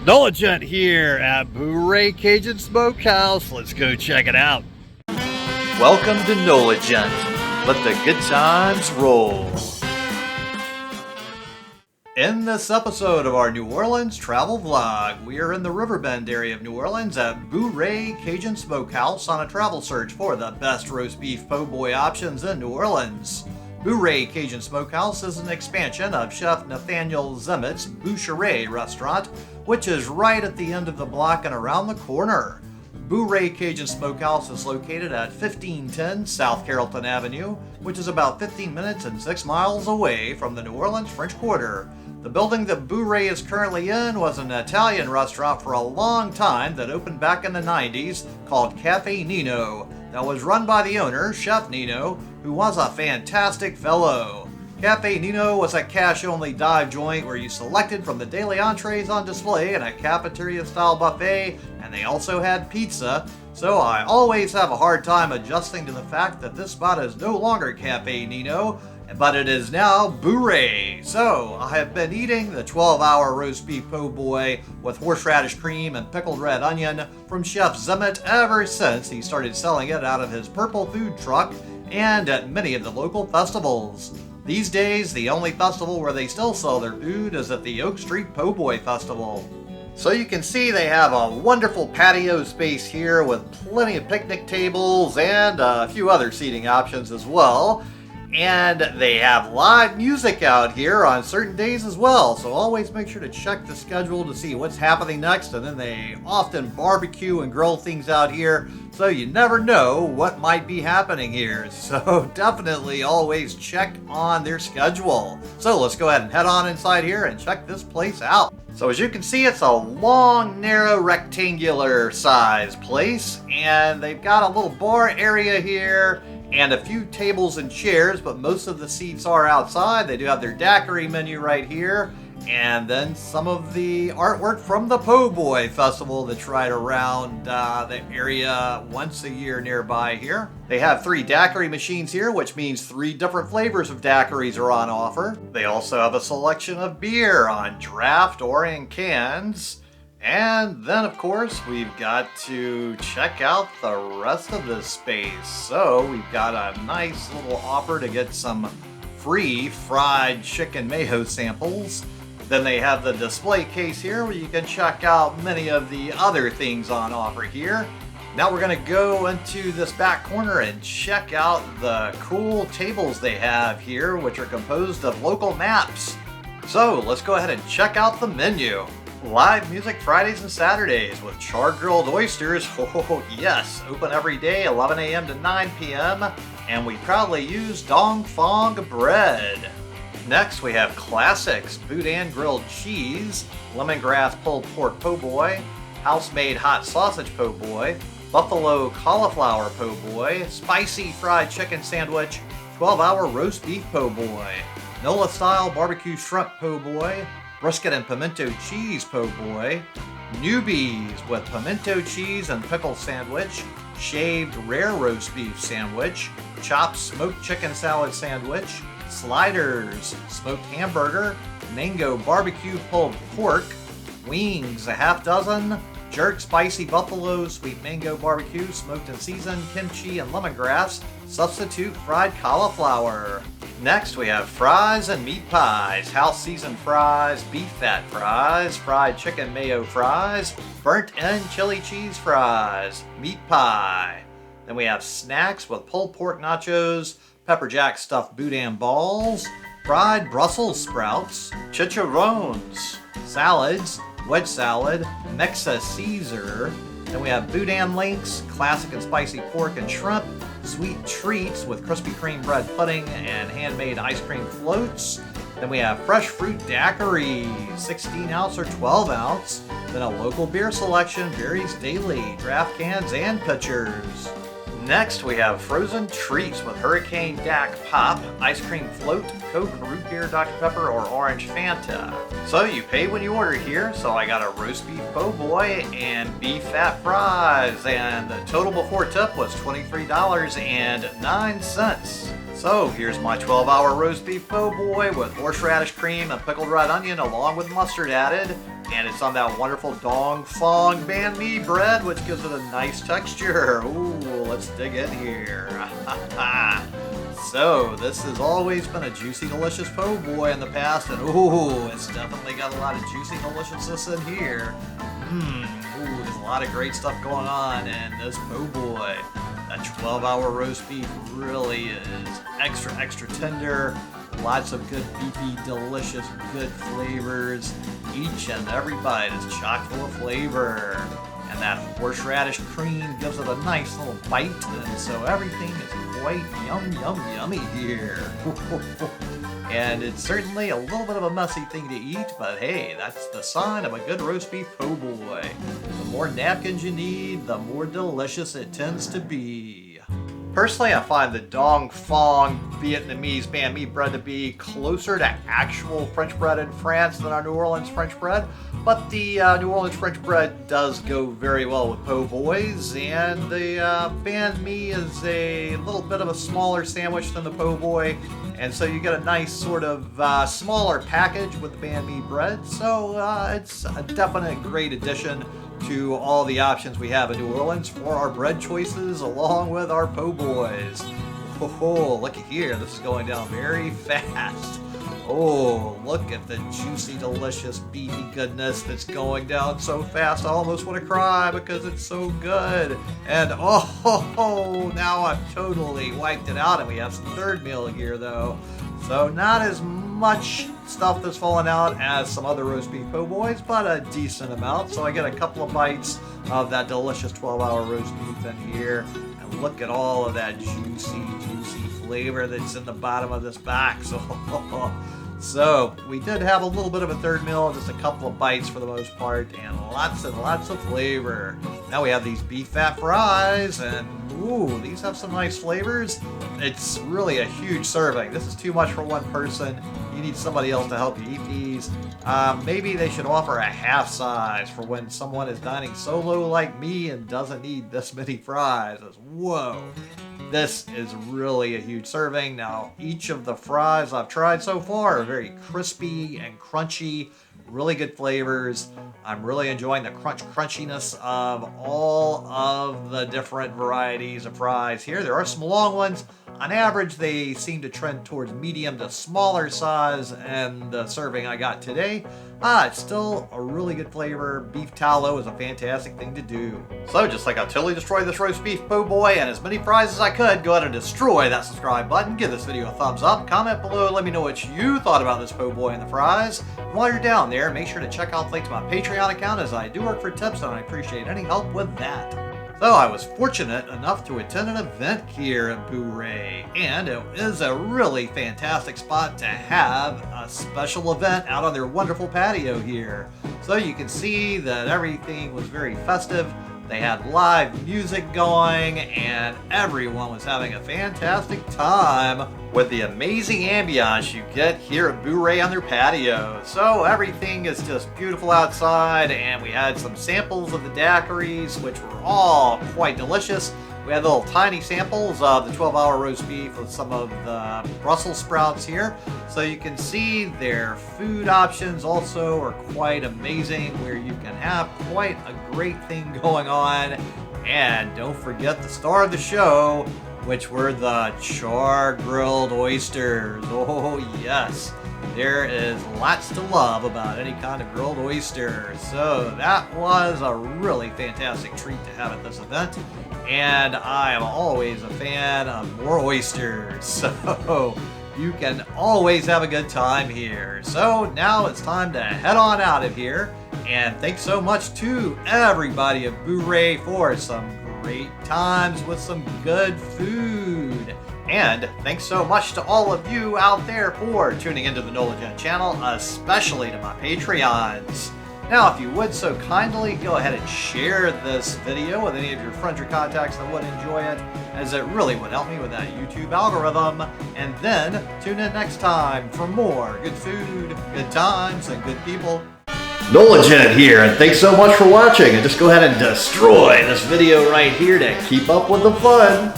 NOLA here at Bourree Cajun Smokehouse. Let's go check it out. Welcome to NOLA. Let the good times roll. In this episode of our New Orleans travel vlog, we are in the Riverbend area of New Orleans at Bourree Cajun Smokehouse on a travel search for the best roast beef po' boy options in New Orleans. Bourree Cajun Smokehouse is an expansion of Chef Nathanial Zimet's Boucherie restaurant, which is right at the end of the block and around the corner. Bourree Cajun Smokehouse is located at 1510 South Carrollton Avenue, which is about 15 minutes and 6 miles away from the New Orleans French Quarter. The building that Bourree is currently in was an Italian restaurant for a long time that opened back in the 90s called Café Nino, that was run by the owner, Chef Nino, who was a fantastic fellow. Café Nino was a cash-only dive joint where you selected from the daily entrees on display in a cafeteria-style buffet, and they also had pizza, so I always have a hard time adjusting to the fact that this spot is no longer Café Nino, but it is now Bourree. So I have been eating the 12-hour roast beef po' boy with horseradish cream and pickled red onion from Chef Zimet ever since he started selling it out of his purple food truck and at many of the local festivals. These days, the only festival where they still sell their food is at the Oak Street Po' Boy Festival. So you can see they have a wonderful patio space here with plenty of picnic tables and a few other seating options as well. And they have live music out here on certain days as well, so always make sure to check the schedule to see what's happening next, and then they often barbecue and grill things out here, so you never know what might be happening here. So definitely always check on their schedule. So let's go ahead and head on inside here and check this place out. So as you can see, it's a long, narrow, rectangular size place, and they've got a little bar area here and a few tables and chairs, but most of the seats are outside. They do have their daiquiri menu right here, and then some of the artwork from the Po' Boy Festival that's right around the area once a year nearby here. They have 3 daiquiri machines here, which means 3 different flavors of daiquiris are on offer. They also have a selection of beer on draft or in cans. And then, of course, we've got to check out the rest of this space. So we've got a nice little offer to get some free fried chicken mayo samples. Then they have the display case here where you can check out many of the other things on offer here. Now we're going to go into this back corner and check out the cool tables they have here, which are composed of local maps. So let's go ahead and check out the menu. Live music Fridays and Saturdays with char-grilled oysters. Oh yes, open every day 11 a.m. to 9 p.m. and we proudly use Dong Fong bread. Next we have classics, boudin grilled cheese, lemongrass pulled pork po' boy, house-made hot sausage po' boy, buffalo cauliflower po' boy, spicy fried chicken sandwich, 12-hour roast beef po' boy, NOLA style barbecue shrimp po' boy, brisket and pimento cheese po' boy, newbies with pimento cheese and pickle sandwich, shaved rare roast beef sandwich, chopped smoked chicken salad sandwich, sliders, smoked hamburger, mango barbecue pulled pork, wings a half dozen, jerk spicy buffalo sweet mango barbecue, smoked and seasoned kimchi and lemongrass, substitute fried cauliflower. Next we have fries and meat pies, house seasoned fries, beef fat fries, fried chicken mayo fries, burnt end chili cheese fries, meat pie. Then we have snacks with pulled pork nachos, pepper jack stuffed boudin balls, fried Brussels sprouts, chicharrones, salads, wedge salad, Mexa Caesar. Then we have boudin links, classic and spicy pork and shrimp, sweet treats with Krispy Kreme bread pudding and handmade ice cream floats. Then we have fresh fruit daiquiris, 16 ounce or 12 ounce. Then a local beer selection varies daily, draft cans and pitchers. Next, we have frozen treats with Hurricane Dak Pop, ice cream float, Coke, root beer, Dr. Pepper, or orange Fanta. So you pay when you order here, so I got a roast beef po' boy and beef fat fries, and the total before tip was $23.09. So here's my 12-hour roast beef po' boy with horseradish cream and pickled red onion along with mustard added. And it's on that wonderful dong fong banh mi bread, which gives it a nice texture. Ooh, let's dig in here. So this has always been a juicy, delicious po' boy in the past, and ooh, it's definitely got a lot of juicy deliciousness in here. Ooh, there's a lot of great stuff going on in this po' boy. That 12-hour roast beef really is extra tender. Lots of good beefy, delicious, good flavors. Each and every bite is chock full of flavor. And that horseradish cream gives it a nice little bite, and so everything is quite yummy here. And it's certainly a little bit of a messy thing to eat, but hey, that's the sign of a good roast beef po' boy. The more napkins you need, the more delicious it tends to be. Personally, I find the dong fong Vietnamese banh mi bread to be closer to actual French bread in France than our New Orleans French bread, but the New Orleans French bread does go very well with po' boys, and the banh mi is a little bit of a smaller sandwich than the po' boy, and so you get a nice sort of smaller package with the banh mi bread, so it's a definite great addition to all the options we have in New Orleans for our bread choices along with our po' boys. Oh, looky here, this is going down very fast. Oh, look at the juicy, delicious, beefy goodness that's going down so fast I almost want to cry because it's so good. And oh, now I've totally wiped it out, and we have some third meal here though. So not as much stuff that's fallen out as some other roast beef po' boys, but a decent amount. So I get a couple of bites of that delicious 12-hour roast beef in here. And look at all of that juicy flavor that's in the bottom of this box. So we did have a little bit of a third meal, just a couple of bites for the most part, and lots of flavor. Now we have these beef fat fries, and ooh, these have some nice flavors. It's really a huge serving. This is too much for one person. You need somebody else to help you eat these. Maybe they should offer a half size for when someone is dining solo like me and doesn't need this many fries. Whoa. This is really a huge serving. Now, each of the fries I've tried so far are very crispy and crunchy, really good flavors. I'm really enjoying the crunchiness of all of the different varieties of fries here. There are some long ones. On average, they seem to trend towards medium to smaller size, and the serving I got today, it's still a really good flavor. Beef tallow is a fantastic thing to do. So just like I totally destroyed this roast beef po' boy and as many fries as I could, go ahead and destroy that subscribe button, give this video a thumbs up, comment below, let me know what you thought about this po' boy and the fries. And while you're down there, make sure to check out the link to my Patreon account, as I do work for tips and I appreciate any help with that. So I was fortunate enough to attend an event here in Bourree, and it is a really fantastic spot to have a special event out on their wonderful patio here. So you can see that everything was very festive. They had live music going, and everyone was having a fantastic time with the amazing ambiance you get here at Bourree on their patio. So everything is just beautiful outside, and we had some samples of the daiquiris, which were all quite delicious. We had little tiny samples of the 12-hour roast beef with some of the Brussels sprouts here. So you can see their food options also are quite amazing, where you can have quite a great thing going on. And don't forget the star of the show, which were the char-grilled oysters. Oh yes, there is lots to love about any kind of grilled oyster. So that was a really fantastic treat to have at this event. And I am always a fan of more oysters, so you can always have a good time here. So now it's time to head on out of here, and thanks so much to everybody at Bourree for some great times with some good food. And thanks so much to all of you out there for tuning into the NOLA channel, especially to my Patreons. Now, if you would so kindly go ahead and share this video with any of your friends or contacts that would enjoy it, as it really would help me with that YouTube algorithm. And then tune in next time for more good food, good times, and good people. NOLA here, and thanks so much for watching. And just go ahead and destroy this video right here to keep up with the fun.